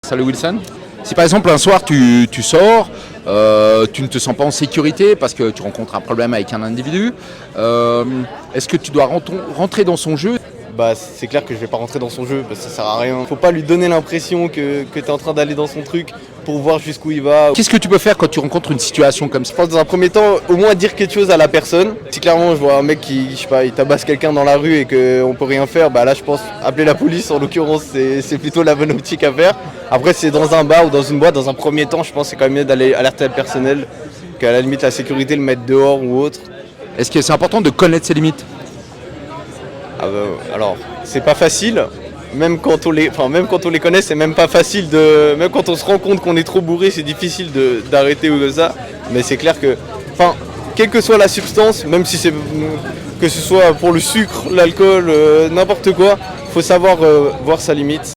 Salut Wilson. Si par exemple un soir tu sors, tu ne te sens pas en sécurité parce que tu rencontres un problème avec un individu, est-ce que tu dois rentrer dans son jeu? Bah c'est clair que je vais pas rentrer dans son jeu parce que ça sert à rien. Faut pas lui donner l'impression que tu es en train d'aller dans son truc pour voir jusqu'où il va. Qu'est-ce que tu peux faire quand tu rencontres une situation comme ça? Je pense dans un premier temps au moins dire quelque chose à la personne. Si clairement je vois un mec qui, je sais pas, il tabasse quelqu'un dans la rue et qu'on peut rien faire, bah là je pense appeler la police en l'occurrence c'est plutôt la bonne optique à faire. Après si c'est dans un bar ou dans une boîte, dans un premier temps je pense que c'est quand même mieux d'aller alerter le personnel, qu'à la limite la sécurité le mettre dehors ou autre. Est-ce que c'est important de connaître ses limites? Alors, c'est pas facile, même quand on les connaît, c'est même pas facile même quand on se rend compte qu'on est trop bourré, c'est difficile d'arrêter ou de ça. Mais c'est clair que, quelle que soit la substance, même si c'est que ce soit pour le sucre, l'alcool, n'importe quoi, faut savoir voir sa limite.